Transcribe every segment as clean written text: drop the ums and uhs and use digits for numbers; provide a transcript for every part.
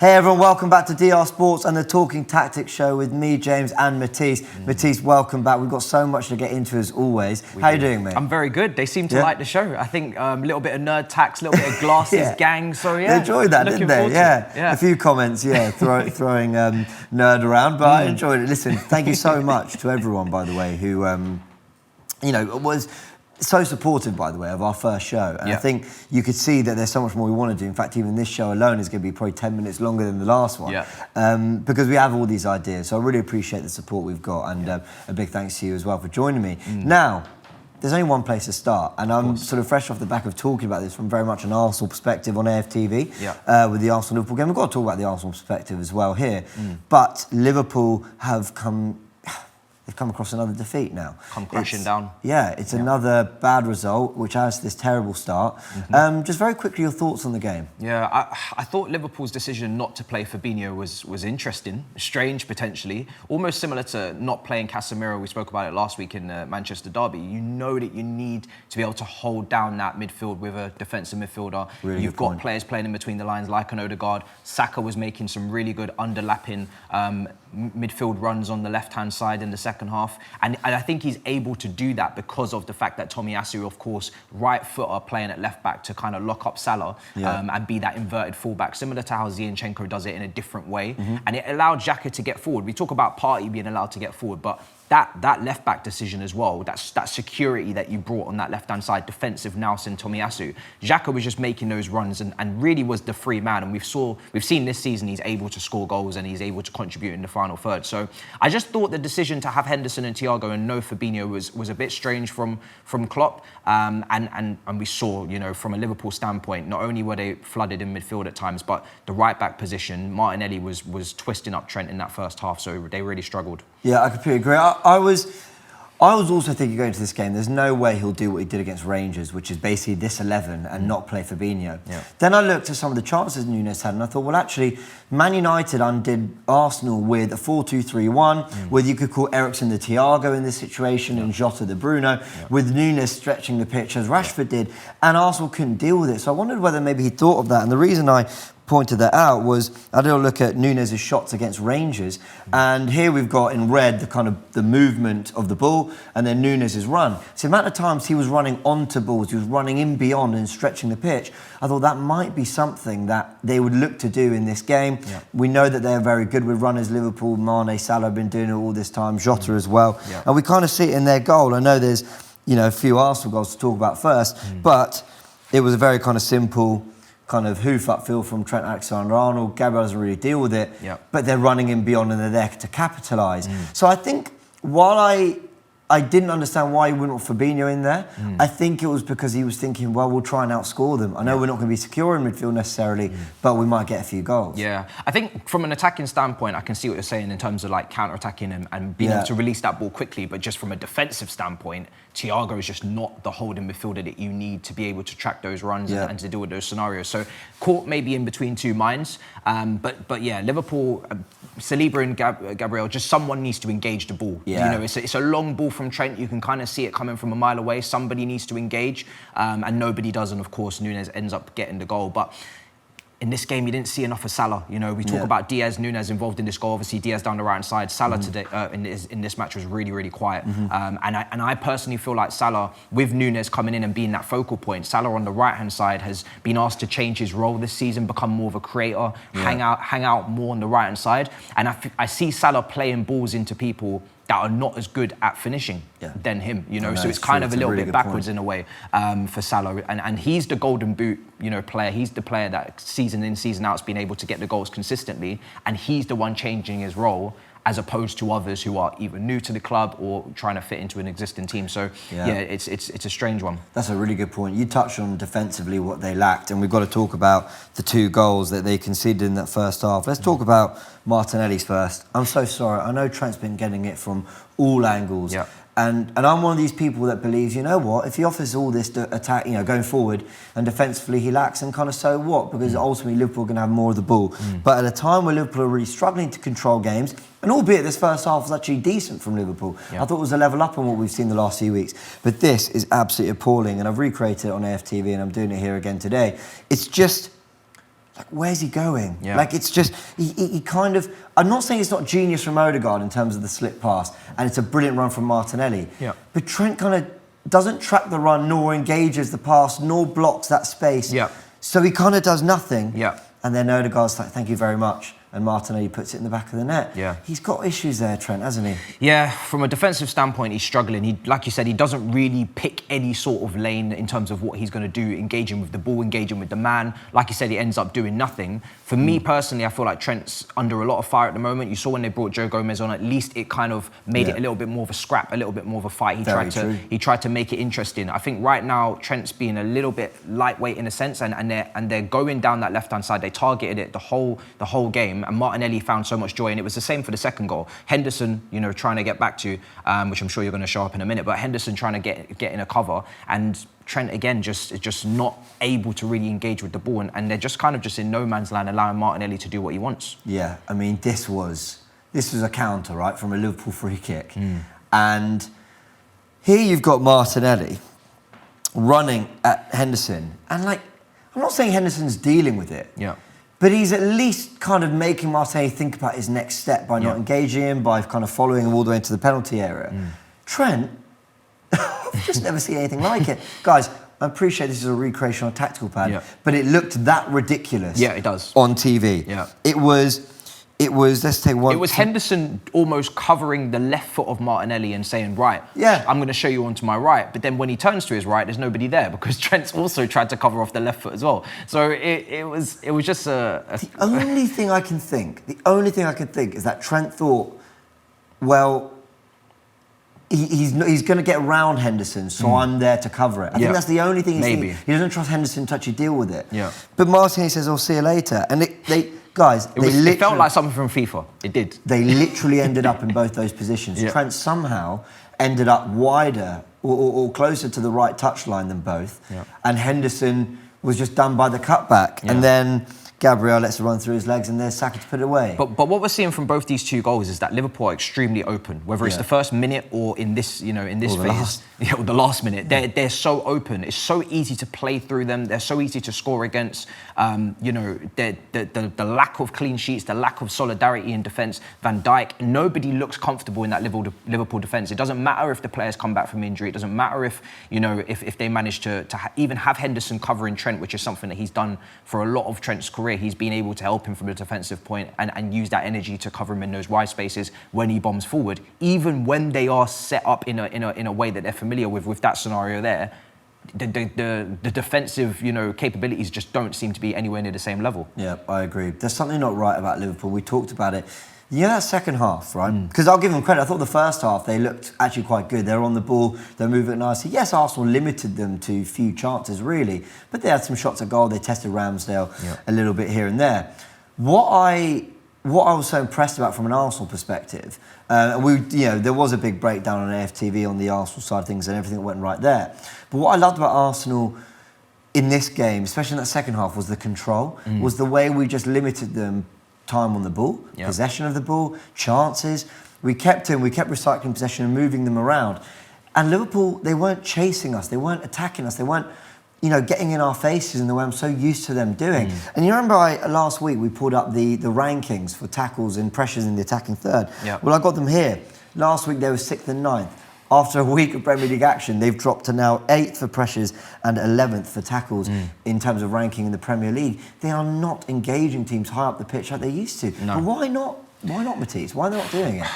Hey everyone, welcome back to DR Sports and the Talking Tactics show with me, James, and Matisse. Matisse, welcome back. We've got so much to get into as always. How you doing, mate? I'm very good. They seem to like the show. I think a little bit of nerd tax, a little bit of glasses, gang. So yeah, they enjoyed that, didn't they? Yeah, a few comments, throwing nerd around, but I enjoyed it. Listen, thank you so much to everyone, by the way, who was so supportive, by the way, of our first show. And I think you could see that there's so much more we want to do. In fact, even this show alone is going to be probably 10 minutes longer than the last one. Because we have all these ideas. So I really appreciate the support we've got. And a big thanks to you as well for joining me. Now, there's only one place to start. And I'm sort of fresh off the back of talking about this from very much an Arsenal perspective on AFTV with the Arsenal-Liverpool game. We've got to talk about the Arsenal perspective as well here. But Liverpool have they've come across another defeat now. Come crashing down. Yeah, it's another bad result, which adds to this terrible start. Just very quickly, your thoughts on the game? Yeah, I thought Liverpool's decision not to play Fabinho was interesting, strange potentially, almost similar to not playing Casemiro. We spoke about it last week in the Manchester derby. You know that you need to be able to hold down that midfield with a defensive midfielder. Really You've got players playing in between the lines like an Odegaard. Saka was making some really good underlapping midfield runs on the left-hand side in the second half. And I think he's able to do that because of the fact that Tomiyasu, of course, right footer playing at left-back to kind of lock up Salah and be that inverted fullback, similar to how Zinchenko does it in a different way. And it allowed Xhaka to get forward. We talk about Partey being allowed to get forward, but that left-back decision as well, that security that you brought on that left-hand side, defensive nous and Tomiyasu. Xhaka was just making those runs and really was the free man. And we've seen this season he's able to score goals and he's able to contribute in the final third. So I just thought the decision to have Henderson and Thiago and no Fabinho was a bit strange from Klopp. And we saw, from a Liverpool standpoint, not only were they flooded in midfield at times, but the right-back position, Martinelli was twisting up Trent in that first half. So they really struggled. Yeah, I completely agree. I was also thinking going into this game, there's no way he'll do what he did against Rangers, which is basically this 11 and not play Fabinho. Then I looked at some of the chances Nunes had and I thought, well, actually, Man United undid Arsenal with a 4-2-3-1, where you could call Eriksen the Thiago in this situation and Jota the Bruno, with Nunes stretching the pitch as Rashford did, and Arsenal couldn't deal with it. So I wondered whether maybe he thought of that. And the reason I pointed that out was I did a look at Nunes' shots against Rangers, and here we've got in red the kind of the movement of the ball and then Nunes' run. So the amount of times he was running onto balls, he was running in beyond and stretching the pitch, I thought that might be something that they would look to do in this game. We know that they're very good with runners. Liverpool, Mane, Salah have been doing it all this time, Jota as well. And we kind of see it in their goal. I know there's a few Arsenal goals to talk about first, but it was a very kind of simple kind of hoof-up feel from Trent Alexander-Arnold. Gabriel doesn't really deal with it, but they're running in beyond and they're there to capitalise. So I think while I didn't understand why he wouldn't want Fabinho in there, I think it was because he was thinking, well, we'll try and outscore them. I know we're not going to be secure in midfield necessarily, but we might get a few goals. Yeah, I think from an attacking standpoint, I can see what you're saying in terms of like counter-attacking and being able to release that ball quickly, but just from a defensive standpoint, Thiago is just not the holding midfielder that you need to be able to track those runs and to deal with those scenarios. So caught maybe in between two minds, but yeah, Liverpool, Saliba and Gabriel, just someone needs to engage the ball. It's a long ball from Trent. You can kind of see it coming from a mile away. Somebody needs to engage, and nobody does. And of course, Nunes ends up getting the goal. But in this game, you didn't see enough of Salah. We talk about Diaz, Nunes involved in this goal. Obviously, Diaz down the right side. Salah today in this match was really, really quiet. And I personally feel like Salah, with Nunes coming in and being that focal point, Salah on the right-hand side has been asked to change his role this season, become more of a creator, hang out more on the right-hand side. And I see Salah playing balls into people that are not as good at finishing than him, so it's kind of a little bit backwards in a way for Salah. And he's the golden boot, player. He's the player that season in, season out has been able to get the goals consistently, and he's the one changing his role as opposed to others who are either new to the club or trying to fit into an existing team. So it's a strange one. That's a really good point. You touched on defensively what they lacked, and we've got to talk about the two goals that they conceded in that first half. Let's talk about Martinelli's first. I'm so sorry. I know Trent's been getting it from all angles. And I'm one of these people that believes, you know what, if he offers all this attack, going forward, and defensively he lacks, and kind of so what? Because ultimately Liverpool are going to have more of the ball. But at a time where Liverpool are really struggling to control games, and albeit this first half was actually decent from Liverpool, I thought it was a level up on what we've seen the last few weeks. But this is absolutely appalling, and I've recreated it on AFTV, and I'm doing it here again today. It's just like, where's he going? Yeah. Like, it's just, he kind of, I'm not saying it's not genius from Odegaard in terms of the slip pass, and it's a brilliant run from Martinelli. Yeah. But Trent kind of doesn't track the run, nor engages the pass, nor blocks that space. Yeah. So he kind of does nothing. Yeah. And then Odegaard's like, thank you very much. And Martinelli puts it in the back of the net. Yeah. He's got issues there, Trent, hasn't he? Yeah, from a defensive standpoint, he's struggling. He, like you said, he doesn't really pick any sort of lane in terms of what he's going to do, engaging with the ball, engaging with the man. Like you said, he ends up doing nothing. For me personally, I feel like Trent's under a lot of fire at the moment. You saw when they brought Joe Gomez on, at least it kind of made it a little bit more of a scrap, a little bit more of a fight. He tried to make it interesting. I think right now, Trent's being a little bit lightweight in a sense, and they're going down that left-hand side. They targeted it the whole game, and Martinelli found so much joy, and it was the same for the second goal. Henderson, trying to get back to, which I'm sure you're going to show up in a minute, but Henderson trying to get in a cover, and Trent again just not able to really engage with the ball, and they're just kind of just in no man's land, allowing Martinelli to do what he wants. Yeah, I mean, this was a counter, right, from a Liverpool free kick, and here you've got Martinelli running at Henderson, and like, I'm not saying Henderson's dealing with it. Yeah. But he's at least kind of making Martinelli think about his next step by not engaging him, by kind of following him all the way into the penalty area. Trent, I've just never seen anything like it. Guys, I appreciate this is a recreational tactical pad, but it looked that ridiculous. Yeah, it does. On TV. Yeah. It was, let's take one. It was Henderson almost covering the left foot of Martinelli and saying, right, I'm going to show you onto my right. But then when he turns to his right, there's nobody there because Trent's also tried to cover off the left foot as well. So it was just The only thing I can think is that Trent thought, well, he's going to get around Henderson, so I'm there to cover it. I think that's the only thing he's thinking. He doesn't trust Henderson to touchy deal with it. Yeah. But Martinelli says, I'll see you later. And it felt like something from FIFA. It did. They literally ended up in both those positions. Yeah. Trent somehow ended up wider or closer to the right touchline than both. Yeah. And Henderson was just done by the cutback. Yeah. And then Gabriel lets it run through his legs and there's Saka to put it away. But what we're seeing from both these two goals is that Liverpool are extremely open, whether it's the first minute or in this, phase, or the last minute. They're so open. It's so easy to play through them. They're so easy to score against. The lack of clean sheets, the lack of solidarity in defence. Van Dijk, nobody looks comfortable in that Liverpool defence. It doesn't matter if the players come back from injury. It doesn't matter if they manage to even have Henderson covering Trent, which is something that he's done for a lot of Trent's career. He's been able to help him from a defensive point and use that energy to cover him in those wide spaces when he bombs forward. Even when they are set up in a way that they're familiar with that scenario there, the defensive capabilities just don't seem to be anywhere near the same level. Yeah, I agree. There's something not right about Liverpool. We talked about it. That second half, right? Because I'll give them credit. I thought the first half, they looked actually quite good. They're on the ball, they're moving nicely. Yes, Arsenal limited them to few chances, really. But they had some shots at goal. They tested Ramsdale a little bit here and there. What I was so impressed about from an Arsenal perspective, there was a big breakdown on AFTV on the Arsenal side of things and everything that went right there. But what I loved about Arsenal in this game, especially in that second half, was the control, was the way we just limited them time on the ball, possession of the ball, chances. We kept recycling possession and moving them around. And Liverpool, they weren't chasing us, they weren't attacking us, they weren't, getting in our faces in the way I'm so used to them doing. And you remember last week we pulled up the rankings for tackles and pressures in the attacking third. Well, I got them here. Last week they were 6th and 9th. After a week of Premier League action, they've dropped to now 8th for pressures and 11th for tackles in terms of ranking in the Premier League. They are not engaging teams high up the pitch like they used to. No. But why not? Why not, Matisse? Why are they not doing it?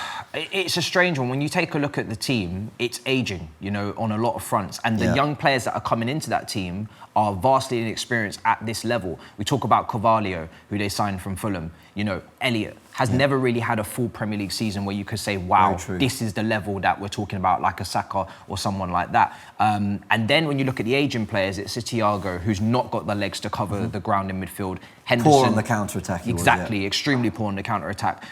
It's a strange one. When you take a look at the team, it's ageing, on a lot of fronts. And the young players that are coming into that team are vastly inexperienced at this level. We talk about Carvalho, who they signed from Fulham. Elliott has never really had a full Premier League season where you could say, wow, this is the level that we're talking about, like a Saka or someone like that. And then when you look at the aging players, it's a Thiago who's not got the legs to cover the ground in midfield. Henderson, poor on the counter-attack. Exactly, extremely poor on the counter-attack.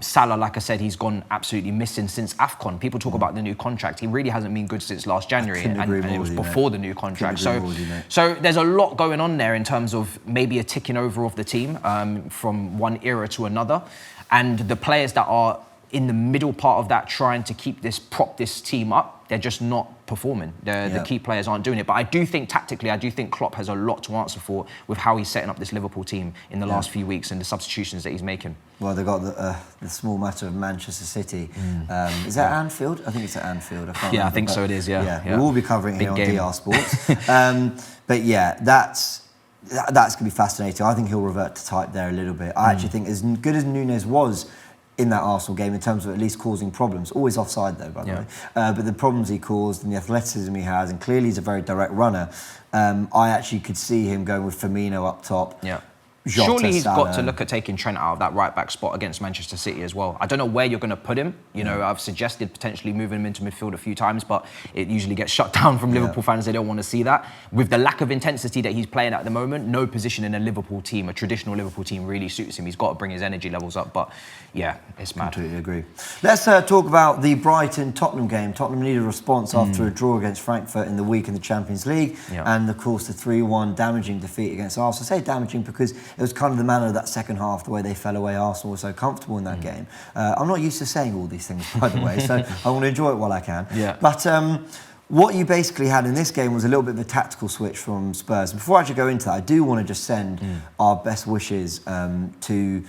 Salah, like I said, he's gone absolutely missing since AFCON. People talk about the new contract. He really hasn't been good since last January, and it was before the new contract. So there's a lot going on there in terms of maybe a ticking over of the team from one era to another. And the players that are in the middle part of that, trying to prop this team up, they're just not performing. The key players aren't doing it. But I do think tactically, I do think Klopp has a lot to answer for with how he's setting up this Liverpool team in the last few weeks and the substitutions that he's making. Well, they've got the small matter of Manchester City. Is that Anfield? I think it's at Anfield. I can't remember, I think so it is, yeah. We will be covering it here on DR Sports. But yeah, that's going to be fascinating. I think he'll revert to type there a little bit. I actually think as good as Núñez was in that Arsenal game in terms of at least causing problems, always offside though, by the way, but the problems he caused and the athleticism he has, and clearly he's a very direct runner, I actually could see him going with Firmino up top. Jota, surely he's Salah. got to look at taking Trent out of that right-back spot against Manchester City as well. I don't know where you're going to put him. You know, I've suggested potentially moving him into midfield a few times, but it usually gets shut down from Liverpool fans. They don't want to see that. With the lack of intensity that he's playing at the moment, no position in a Liverpool team, a traditional Liverpool team, really suits him. He's got to bring his energy levels up, but yeah, it's mad. Completely agree. Let's talk about the Brighton-Tottenham game. Tottenham needed a response after a draw against Frankfurt in the week in the Champions League, and of course the 3-1 damaging defeat against Arsenal. I say damaging because it was kind of the manner of that second half, the way they fell away. Arsenal were so comfortable in that game. I'm not used to saying all these things, by the way, so I want to enjoy it while I can. But what you basically had in this game was a little bit of a tactical switch from Spurs. Before I actually go into that, I do want to just send our best wishes to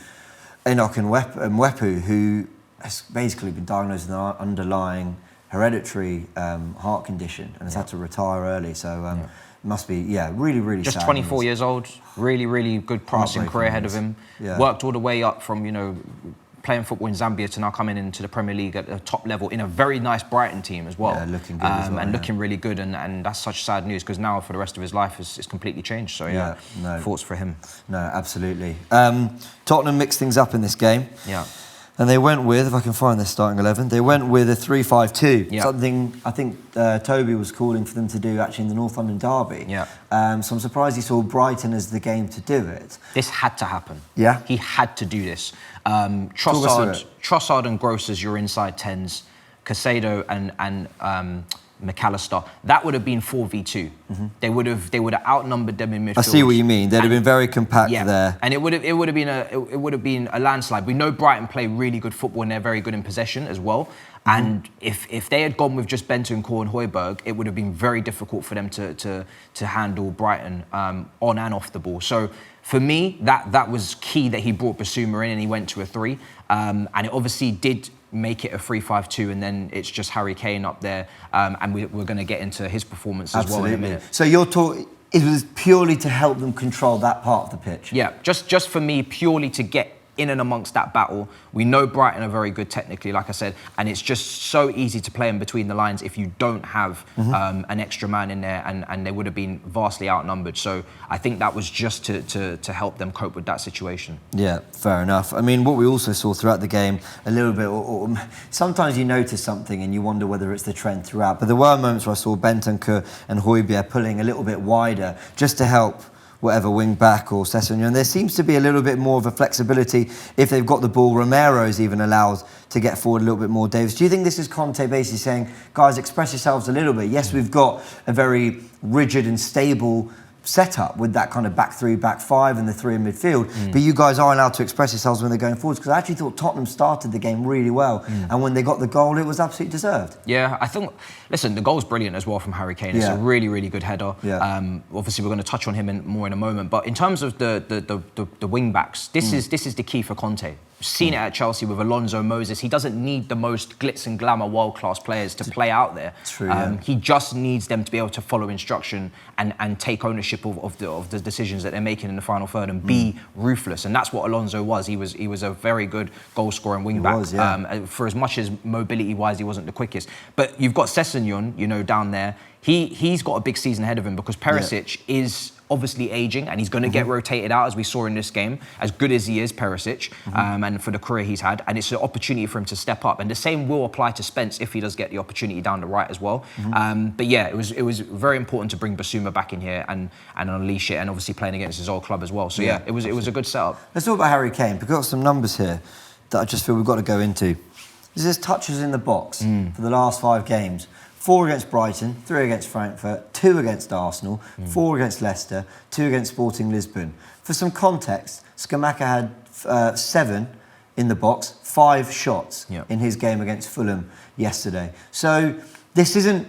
Enoch and Mwepu, who has basically been diagnosed with an underlying hereditary heart condition and has had to retire early. So must be, really, really just sad. 24 years old, really, really good, promising career ahead of him. Worked all the way up from, you know, playing football in Zambia to now coming into the Premier League at the top level in a very nice Brighton team as well. Looking good as well, and looking really good, and that's such sad news because now for the rest of his life it's completely changed. So thoughts for him. No, absolutely. Tottenham mixed things up in this game. And they went with, if I can find their starting 11, they went with a 3-5-2. Something I think Toby was calling for them to do actually in the North London derby. So I'm surprised he saw Brighton as the game to do it. This had to happen. He had to do this. Trossard and Gross as your inside 10s, Caicedo and McAllister, that would have been 4v2. They would have outnumbered them in midfield. I see what you mean. They'd have been very compact there, and it would have been a landslide. We know Brighton play really good football and they're very good in possession as well. And if they had gone with just Bentancur and Højbjerg, it would have been very difficult for them to handle Brighton on and off the ball. So for me, that was key that he brought Basuma in and he went to a 3, and it obviously did make it a 3-5-2, and then it's just Harry Kane up there, and we're going to get into his performance as well in a minute. So you're talking, it was purely to help them control that part of the pitch? Yeah, just for me, purely to get in and amongst that battle. We know Brighton are very good technically, like I said, and it's just so easy to play in between the lines if you don't have an extra man in there, and they would have been vastly outnumbered. So I think that was just to help them cope with that situation. Yeah, fair enough. I mean, what we also saw throughout the game, a little bit, or sometimes you notice something and you wonder whether it's the trend throughout, but there were moments where I saw Bentancur and Højbjerg pulling a little bit wider just to help whatever wing back or Sessegnon. And there seems to be a little bit more of a flexibility if they've got the ball. Romero's even allowed to get forward a little bit more. Davis, do you think this is Conte basically saying, guys, express yourselves a little bit? Yes, we've got a very rigid and stable setup with that kind of back 3, back 5 and the 3 in midfield, but you guys are allowed to express yourselves when they're going forwards, because I actually thought Tottenham started the game really well, and when they got the goal it was absolutely deserved. Yeah, I think, listen, the goal's brilliant as well from Harry Kane. It's a really, really good header. Obviously we're going to touch on him more in a moment, but in terms of the wing backs, this is the key for Conte. Seen it at Chelsea with Alonso, Moses. He doesn't need the most glitz and glamour world-class players to play out there. True, he just needs them to be able to follow instruction and take ownership of the decisions that they're making in the final third and be ruthless. And that's what Alonso was. He was a very good goal-scoring wing-back. For as much as mobility-wise he wasn't the quickest. But you've got Sessegnon, you know, down there. He's got a big season ahead of him because Perisic is obviously aging and he's going to get rotated out, as we saw in this game, as good as he is, Perisic, and for the career he's had, and it's an opportunity for him to step up, and the same will apply to Spence if he does get the opportunity down the right as well. But yeah, it was very important to bring Basuma back in here and unleash it, and obviously playing against his old club as well. So yeah, it was a good setup. Let's talk about Harry Kane. We've got some numbers here that I just feel we've got to go into. This is touches in the box for the last 5 games. 4 against Brighton, 3 against Frankfurt, 2 against Arsenal, 4 against Leicester, 2 against Sporting Lisbon. For some context, Scamacca had 7 in the box, 5 shots Yeah. in his game against Fulham yesterday. So this isn't,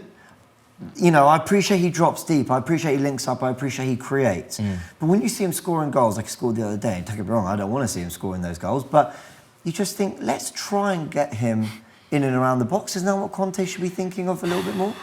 I appreciate he drops deep, I appreciate he links up, I appreciate he creates. But when you see him scoring goals like he scored the other day, and don't get me wrong, I don't want to see him scoring those goals, but you just think, let's try and get him in and around the box. Isn't that what Conte should be thinking of a little bit more?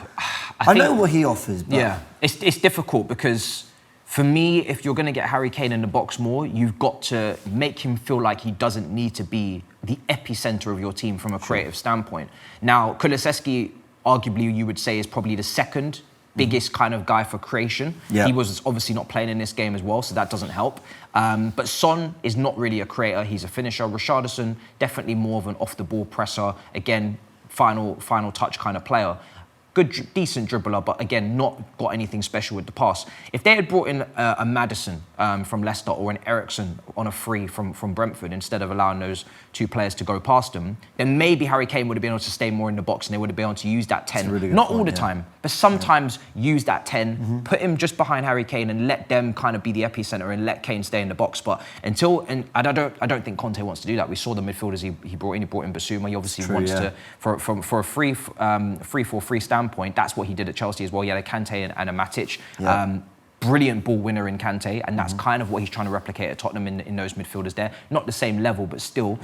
I know what he offers, but... Yeah, it's difficult because for me, if you're going to get Harry Kane in the box more, you've got to make him feel like he doesn't need to be the epicenter of your team from a creative standpoint. Now, Kulusevski, arguably, you would say, is probably the second biggest kind of guy for creation. Yeah. He was obviously not playing in this game as well, so that doesn't help. But Son is not really a creator. He's a finisher. Richarlison, definitely more of an off-the-ball presser. Again, final touch kind of player. Good, decent dribbler, but again, not got anything special with the pass. If they had brought in a Maddison from Leicester or an Eriksen on a free from Brentford instead of allowing those 2 players to go past them, then maybe Harry Kane would have been able to stay more in the box and they would have been able to use that 10. Really Not all the time, but sometimes use that 10, put him just behind Harry Kane and let them kind of be the epicenter and let Kane stay in the box. But I don't think Conte wants to do that. We saw the midfielders he brought in. He brought in Basuma. He obviously wants to, for a free standpoint, that's what he did at Chelsea as well. He had a Kante and a Matic. Yeah. Brilliant ball winner in Kante, and that's kind of what he's trying to replicate at Tottenham in those midfielders there. Not the same level, but still.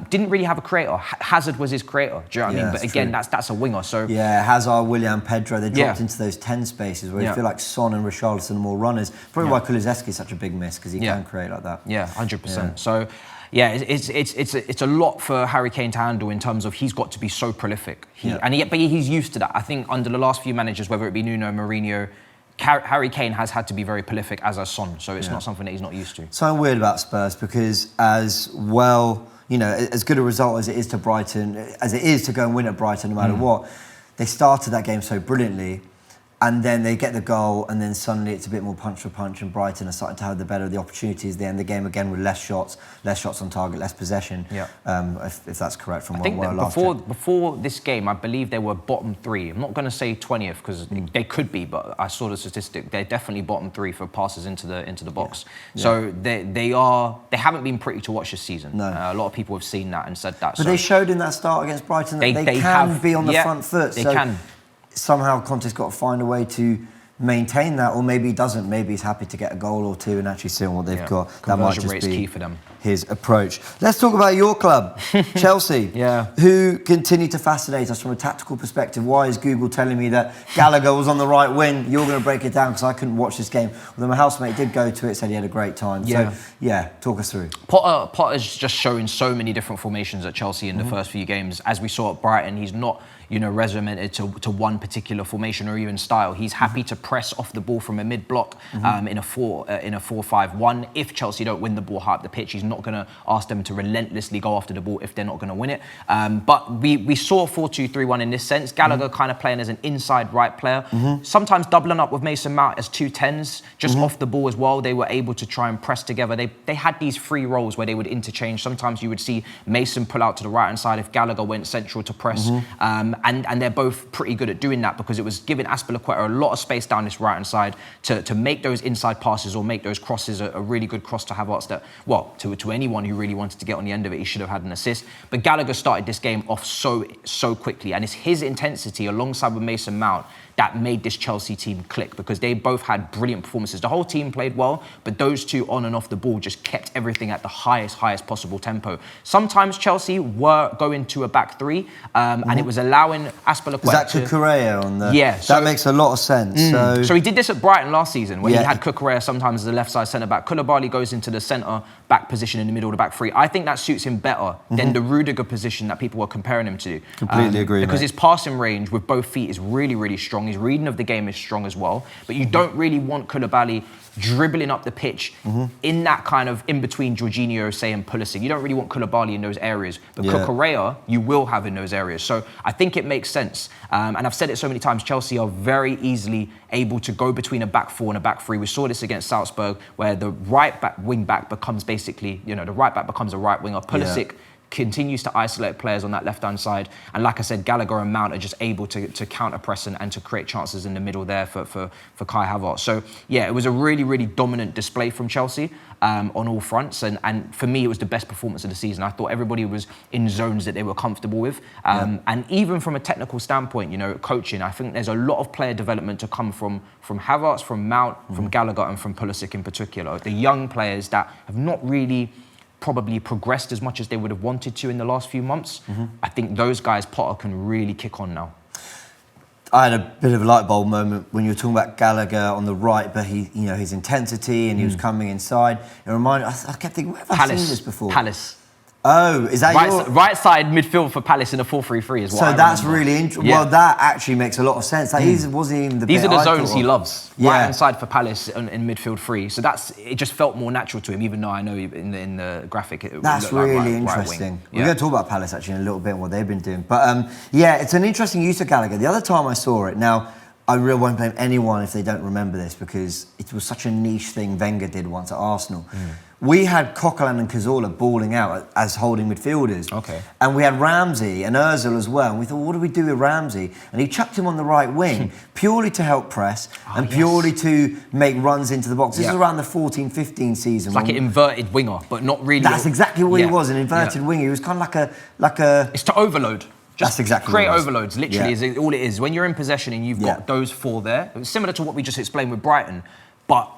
Didn't really have a creator. Hazard was his creator, do you know what I mean? But again, that's a winger, so... Yeah, Hazard, Willian, Pedro, they dropped into those 10 spaces where you feel like Son and Richarlison are more runners. Probably why Kulusevski is such a big miss, because he can create like that. Yeah, 100%. So... Yeah, it's a lot for Harry Kane to handle in terms of he's got to be so prolific. But he's used to that. I think under the last few managers, whether it be Nuno, Mourinho, Harry Kane has had to be very prolific as a Son, so it's not something that he's not used to. So I'm weird about Spurs because as well, as good a result as it is to Brighton, as it is to go and win at Brighton no matter what, they started that game so brilliantly. And then they get the goal, and then suddenly it's a bit more punch for punch, and Brighton are starting to have the better of the opportunities. They end the game again with less shots on target, less possession. Yeah. If that's correct from what I last checked. Before this game, I believe they were bottom 3. I'm not going to say 20th because they could be, but I saw the statistic. They're definitely bottom 3 for passes into the box. Yeah. So they haven't been pretty to watch this season. No. A lot of people have seen that and said that. But they showed in that start against Brighton that they can be on the front foot. They can. Somehow Conte's got to find a way to maintain that, or maybe he doesn't. Maybe he's happy to get a goal or 2 and actually see what they've got. That might just be key for them. His approach. Let's talk about your club, Chelsea, who continue to fascinate us from a tactical perspective. Why is Google telling me that Gallagher was on the right wing? You're going to break it down because I couldn't watch this game. Although my housemate did go to it, said he had a great time. So, talk us through. Potter's just showing so many different formations at Chelsea in the first few games. As we saw at Brighton, he's not regimented to one particular formation or even style. He's happy to press off the ball from a mid-block in a 4-5-1. If Chelsea don't win the ball high up the pitch, he's not going to ask them to relentlessly go after the ball if they're not going to win it. But we saw 4-2-3-1 in this sense. Gallagher kind of playing as an inside right player, sometimes doubling up with Mason Mount as 2 10s, just off the ball as well. They were able to try and press together. They had these free roles where they would interchange. Sometimes you would see Mason pull out to the right-hand side if Gallagher went central to press. And they're both pretty good at doing that because it was giving Azpilicueta a lot of space down this right-hand side to make those inside passes or make those crosses a really good cross to Havertz that, well, to anyone who really wanted to get on the end of it, he should have had an assist. But Gallagher started this game off so quickly, and it's his intensity alongside with Mason Mount that made this Chelsea team click because they both had brilliant performances. The whole team played well, but those 2 on and off the ball just kept everything at the highest possible tempo. Sometimes Chelsea were going to a back 3, and it was allowing Azpilicueta. Is that Cucurella on the... Yeah. That makes a lot of sense. So he did this at Brighton last season, where he had Cucurella sometimes as a left side centre-back. Koulibaly goes into the centre-back position in the middle of the back 3. I think that suits him better than the Rudiger position that people were comparing him to. Completely agree, because his passing range with both feet is really, really strong. His reading of the game is strong as well. But you don't really want Koulibaly dribbling up the pitch in that kind of in between Jorginho, say, and Pulisic. You don't really want Koulibaly in those areas. But Cucurella, you will have in those areas. So I think it makes sense. And I've said it so many times, Chelsea are very easily able to go between a back 4 and a back 3. We saw this against Salzburg, where the right back wing back becomes basically, the right back becomes a right winger. Pulisic continues to isolate players on that left-hand side. And like I said, Gallagher and Mount are just able to counter-press and to create chances in the middle there for Kai Havertz. So, yeah, it was a really, really dominant display from Chelsea on all fronts. And for me, it was the best performance of the season. I thought everybody was in zones that they were comfortable with. And even from a technical standpoint, you know, coaching, I think there's a lot of player development to come from Havertz, from Mount, from Gallagher and from Pulisic in particular. The young players that have not really probably progressed as much as they would have wanted to in the last few months. I think those guys, Potter can really kick on now. I had a bit of a light bulb moment when you were talking about Gallagher on the right, but his intensity and he was coming inside. It reminded I kept thinking, where have I seen this before? Palace. Oh, is that right side midfield for Palace in a 4-3-3 is what I that's remember. really interesting. Yeah. Well, that actually makes a lot of sense. That wasn't even the These bit are the I zones he loves. Yeah. Right hand side for Palace in midfield 3. So it just felt more natural to him, even though I know in the graphic it that's looked really like interesting. Right. We're going to talk about Palace actually in a little bit and what they've been doing. But yeah, it's an interesting use of Gallagher. The other time I saw it, now I really won't blame anyone if they don't remember this because it was such a niche thing Wenger did once at Arsenal. We had Coquelin and Cazorla balling out as holding midfielders. Okay. And we had Ramsey and Ozil as well. And we thought, what do we do with Ramsey? And he chucked him on the right wing purely to help press and purely to make runs into the box. This is around the 14-15 season. It's like an inverted winger, but not really. That's exactly what he was, an inverted winger. He was kind of like a... It's to overload. Just That's exactly create what it is. overloads, literally, is all it is. When you're in possession and you've got those 4 there, it's similar to what we just explained with Brighton, but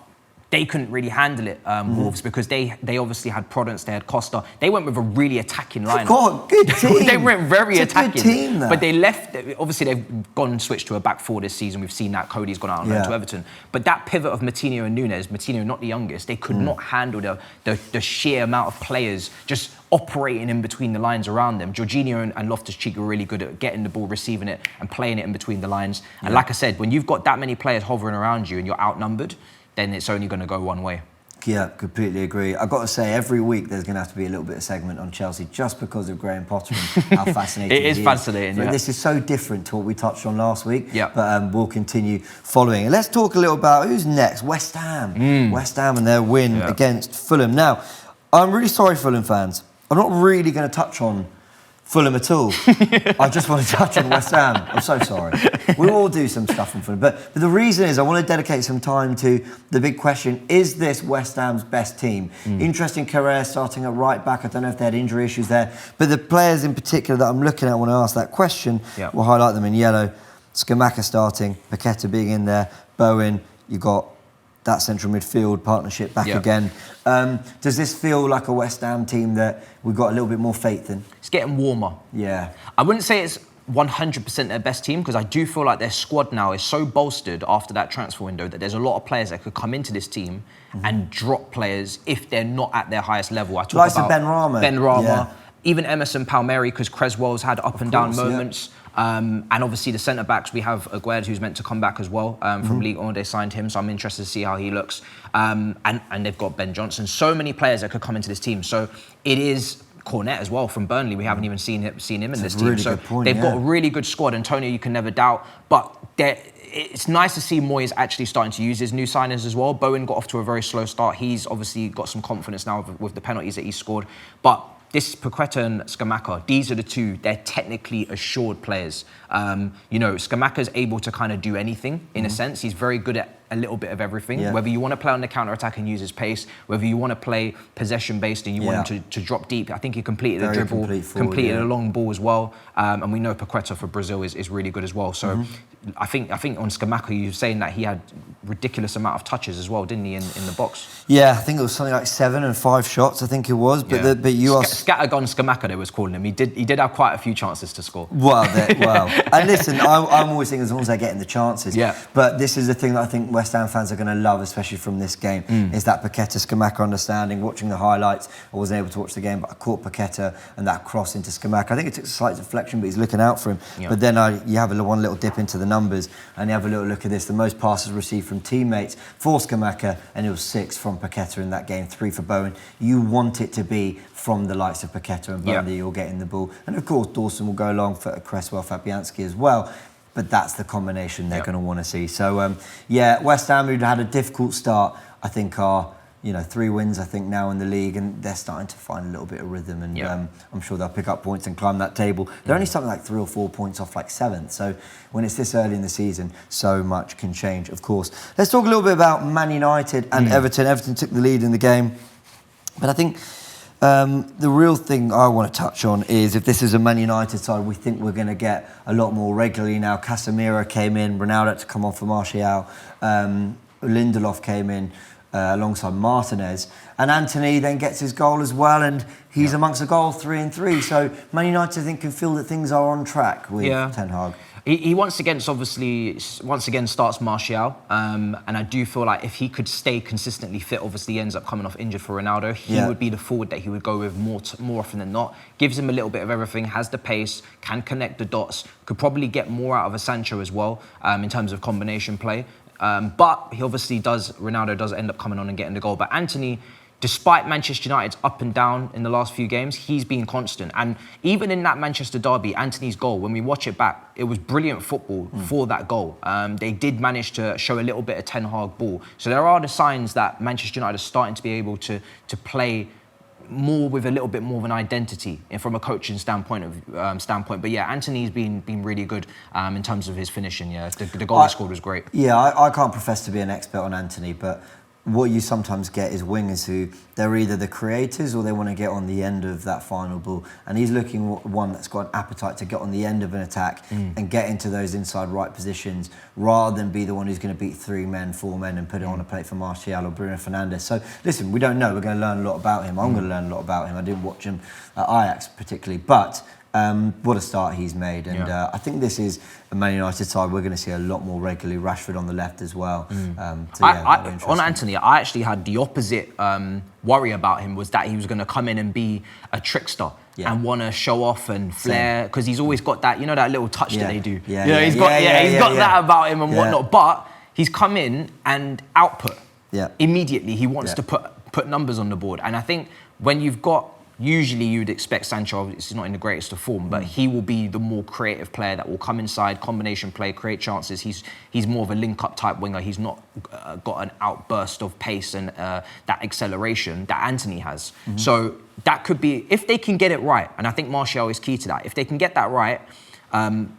they couldn't really handle it, Wolves, because they obviously had Prudence, they had Costa. They went with a really attacking lineup. God, good team. They went very attacking. Good team, but they left, obviously they've gone and switched to a back 4 this season. We've seen that. Cody's gone out on loan to Everton. But that pivot of Moutinho and Nunes, Moutinho not the youngest, they could not handle the sheer amount of players just operating in between the lines around them. Jorginho and Loftus-Cheek were really good at getting the ball, receiving it and playing it in between the lines. And like I said, when you've got that many players hovering around you and you're outnumbered, then it's only going to go one way. Yeah, completely agree. I've got to say, every week there's going to have to be a little bit of segment on Chelsea just because of Graham Potter and how fascinating it is. Fascinating, But this is so different to what we touched on last week. Yeah. But we'll continue following. And let's talk a little about who's next. West Ham. West Ham and their win against Fulham. Now, I'm really sorry, Fulham fans. I'm not really going to touch on Fulham at all. I just want to touch on West Ham. I'm so sorry. We all do some stuff on Fulham. But the reason is I want to dedicate some time to the big question, is this West Ham's best team? Interesting career starting at right back. I don't know if they had injury issues there. But the players in particular that I'm looking at when I ask that question, we'll highlight them in yellow. Scamacca starting, Paqueta being in there, Bowen, you got that central midfield partnership back again. Does this feel like a West Ham team that we've got a little bit more faith in? It's getting warmer. Yeah. I wouldn't say it's 100% their best team because I do feel like their squad now is so bolstered after that transfer window that there's a lot of players that could come into this team and drop players if they're not at their highest level. I talk about Ben Rama. Even Emerson Palmieri because Creswell's had up and down moments. And obviously the centre-backs, we have Aguerd, who's meant to come back as well from Ligue 1. They signed him, so I'm interested to see how he looks. And they've got Ben Johnson. So many players that could come into this team. So it is Cornet as well from Burnley. We haven't even seen him in this team. So they've got a really good squad. Antonio, you can never doubt. But it's nice to see Moyes actually starting to use his new signings as well. Bowen got off to a very slow start. He's obviously got some confidence now with the penalties that he scored. But this Paqueta and Scamacca, these are the two, they're technically assured players. Scamacca's able to kind of do anything in a sense. He's very good at a little bit of everything. Yeah. Whether you want to play on the counter-attack and use his pace, whether you want to play possession-based and you want him to drop deep. I think he completed a dribble, completed a long ball as well. And we know Paqueta for Brazil is really good as well. So I think on Scamacca, you were saying that he had ridiculous amount of touches as well, didn't he, in the box? Yeah, I think it was something like 7 and 5 shots, I think it was. But but you are... Scattergun Scamacca, they was calling him. He did have quite a few chances to score. Well. And listen, I'm always thinking as long as they're getting the chances. Yeah. But this is the thing that I think West Ham fans are going to love, especially from this game, is that Paqueta Scamacca understanding. Watching the highlights, I wasn't able to watch the game, but I caught Paqueta and that cross into Scamacca. I think it took a slight deflection, but he's looking out for him. Yeah. But then you have one little dip into the numbers and you have a little look at this. The most passes received from teammates for Scamacca, and it was 6 from Paqueta in that game, 3 for Bowen. You want it to be from the likes of Paqueta and Bowen that you're getting the ball. And of course, Dawson will go along for Cresswell, Fabianski as well. But that's the combination they're going to want to see. So, West Ham, who'd had a difficult start, I think are 3 wins, I think, now in the league, and they're starting to find a little bit of rhythm, and I'm sure they'll pick up points and climb that table. They're only something like 3 or 4 points off like 7th, so when it's this early in the season, so much can change, of course. Let's talk a little bit about Man United and Everton. Everton took the lead in the game, but I think the real thing I want to touch on is if this is a Man United side, we think we're going to get a lot more regularly now. Casemiro came in, Ronaldo had to come on for Martial, Lindelof came in alongside Martinez, and Anthony then gets his goal as well, and he's amongst the goal 3 and 3. So Man United, I think, can feel that things are on track with Ten Hag. He once again starts Martial, and I do feel like if he could stay consistently fit, obviously he ends up coming off injured for Ronaldo, he would be the forward that he would go with more often than not. Gives him a little bit of everything, has the pace, can connect the dots, could probably get more out of a Sancho as well in terms of combination play. But he obviously Ronaldo does end up coming on and getting the goal. But Anthony, despite Manchester United's up and down in the last few games, he's been constant. And even in that Manchester derby, Anthony's goal, when we watch it back, it was brilliant football for that goal. They did manage to show a little bit of Ten Hag ball. So there are the signs that Manchester United are starting to be able to play more with a little bit more of an identity and from a coaching standpoint. But yeah, Anthony's been really good in terms of his finishing. Yeah, the goal he scored was great. Yeah, I can't profess to be an expert on Anthony, but what you sometimes get is wingers who they're either the creators or they want to get on the end of that final ball, and he's looking one that's got an appetite to get on the end of an attack and get into those inside right positions rather than be the one who's going to beat 3 men, 4 men and put it on a plate for Martial or Bruno Fernandes. So listen, we don't know, we're going to learn a lot about him. I'm going to learn a lot about him. I didn't watch him at Ajax particularly, but what a start he's made, and I think this is a Man United side we're going to see a lot more regularly. Rashford on the left as well. On Anthony, I actually had the opposite worry about him, was that he was going to come in and be a trickster and want to show off and flair, because he's always got that, that little touch that they do. He's got that about him and whatnot. But he's come in and output immediately. He wants to put numbers on the board, and I think when you've got. Usually you'd expect Sancho, it's not in the greatest of form, but he will be the more creative player that will come inside, combination play, create chances. He's more of a link-up type winger. He's not got an outburst of pace and that acceleration that Anthony has. So that could be, if they can get it right, and I think Martial is key to that, if they can get that right, and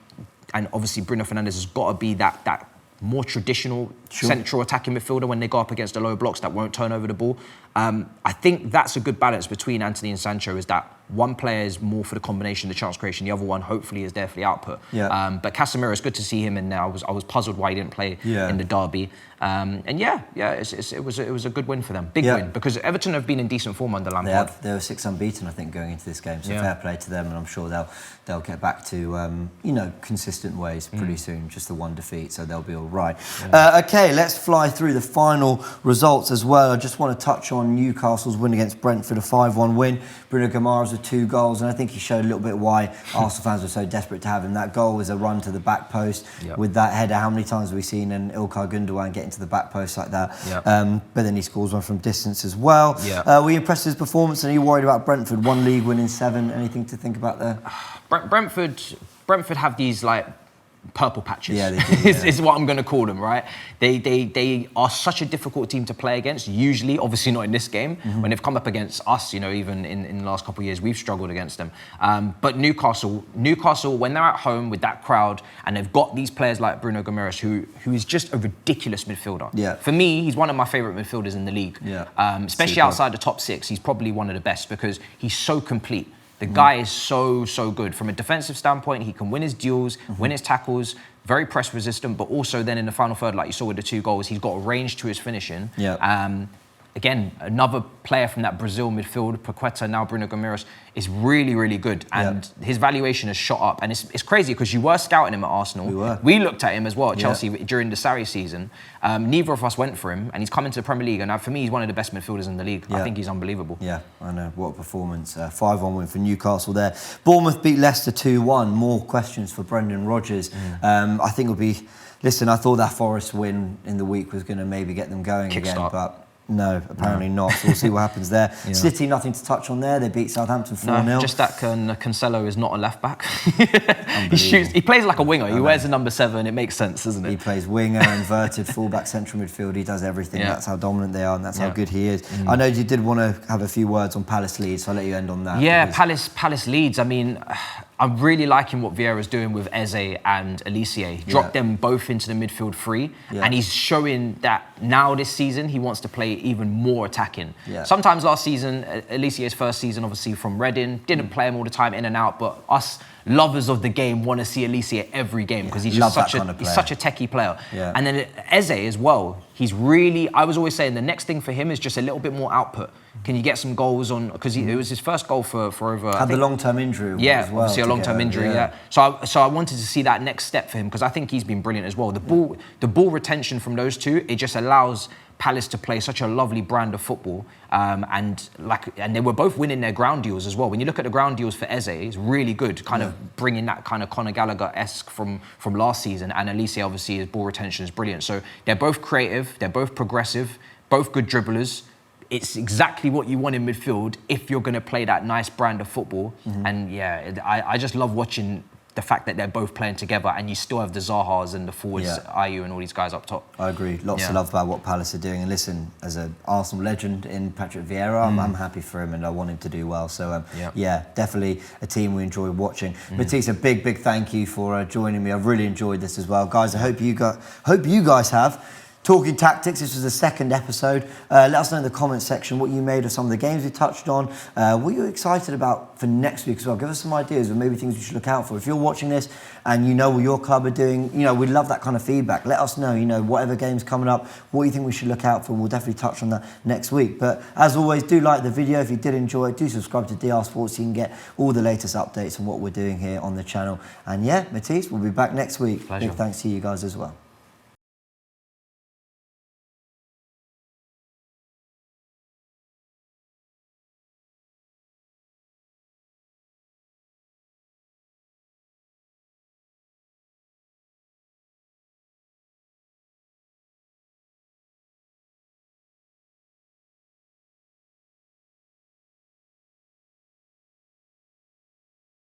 obviously Bruno Fernandes has got to be that more traditional central attacking midfielder when they go up against the low blocks that won't turn over the ball. I think that's a good balance between Anthony and Sancho, is that one player is more for the combination, the chance creation, the other one hopefully is there for the output. But Casemiro, it's good to see him in there. I was puzzled why he didn't play in the derby. It was a good win for them. Big win, because Everton have been in decent form under Lampard. They were 6 unbeaten, I think, going into this game. So fair play to them, and I'm sure they'll get back to consistent ways pretty soon. Just the one defeat, so they'll be all right. Okay, let's fly through the final results as well. I just want to touch on Newcastle's win against Brentford, a 5-1 win. Bruno Guimaraes with 2 goals, and I think he showed a little bit why Arsenal fans were so desperate to have him. That goal was a run to the back post with that header. How many times have we seen an Ilkay Gundogan get into the back post like that? But then he scores one from distance as well. Were you impressed with his performance, and are you worried about Brentford? 1 league win in 7. Anything to think about there? Brentford have these purple patches. Yeah, they do, is what I'm going to call them, right? They are such a difficult team to play against. Usually, obviously not in this game. When they've come up against us, even in the last couple of years, we've struggled against them. But Newcastle, when they're at home with that crowd and they've got these players like Bruno Guimaraes, who is just a ridiculous midfielder. For me, he's one of my favourite midfielders in the league. Especially outside the top 6, he's probably one of the best because he's so complete. The guy is so good. From a defensive standpoint, he can win his duels, win his tackles, very press resistant, but also then in the final third, like you saw with the 2 goals, he's got a range to his finishing. Again, another player from that Brazil midfield, Paqueta, now Bruno Guimaraes, is really good. And his valuation has shot up. And it's crazy because you were scouting him at Arsenal. We looked at him as well at Chelsea during the Sarri season. Neither of us went for him, and he's come into the Premier League. And for me, he's one of the best midfielders in the league. I think he's unbelievable. Yeah, I know. What a performance. 5-1 win for Newcastle there. Bournemouth beat Leicester 2-1. More questions for Brendan Rodgers. I think it'll be... Listen, I thought that Forest win in the week was going to maybe get them going again, but No, apparently not. So we'll see what happens there. City, nothing to touch on there. They beat Southampton 4-0. No, just that Cancelo is not a left back. He plays like a winger. He wears the number 7. It makes sense, doesn't it? He plays winger, inverted, fullback, central midfield. He does everything. Yeah. That's how dominant they are, and that's how good he is. I know you did want to have a few words on Palace Leeds, so I'll let you end on that. Yeah, Palace Leeds. I mean, I'm really liking what Vieira's doing with Eze and Elise. Dropped them both into the midfield 3, and he's showing that now this season he wants to play even more attacking. Sometimes last season, Elise's first season, obviously from Reading, didn't play him all the time in and out, but us lovers of the game want to see Elise every game because he's just such a techie player. And then Eze as well. He's really, I was always saying the next thing for him is just a little bit more output. Can you get some goals on, because it was his first goal for over... Had the long-term injury as well. Obviously a long-term injury, So I wanted to see that next step for him because I think he's been brilliant as well. The ball retention from those two, it just allows Palace to play such a lovely brand of football, and they were both winning their ground duels as well. When you look at the ground duels for Eze, it's really good, kind of bringing that kind of Conor Gallagher-esque from last season, and Elise obviously his ball retention is brilliant. So they're both creative, they're both progressive, both good dribblers. It's exactly what you want in midfield if you're going to play that nice brand of football. And I just love watching the fact that they're both playing together, and you still have the Zahas and the forwards, Ayew and all these guys up top. I agree. Lots to love about what Palace are doing. And listen, as an Arsenal legend in Patrick Vieira, I'm happy for him and I want him to do well. So, definitely a team we enjoy watching. Matisse, a big thank you for joining me. I've really enjoyed this as well. Guys, I hope you guys have. Talking Tactics, this was the 2nd episode. Let us know in the comments section what you made of some of the games we touched on. What you're excited about for next week as well. Give us some ideas of maybe things we should look out for. If you're watching this and you know what your club are doing, we'd love that kind of feedback. Let us know, whatever game's coming up, what you think we should look out for. We'll definitely touch on that next week. But as always, do like the video. If you did enjoy it, do subscribe to DR Sports so you can get all the latest updates on what we're doing here on the channel. And Matisse, we'll be back next week. Pleasure. Big thanks to you guys as well.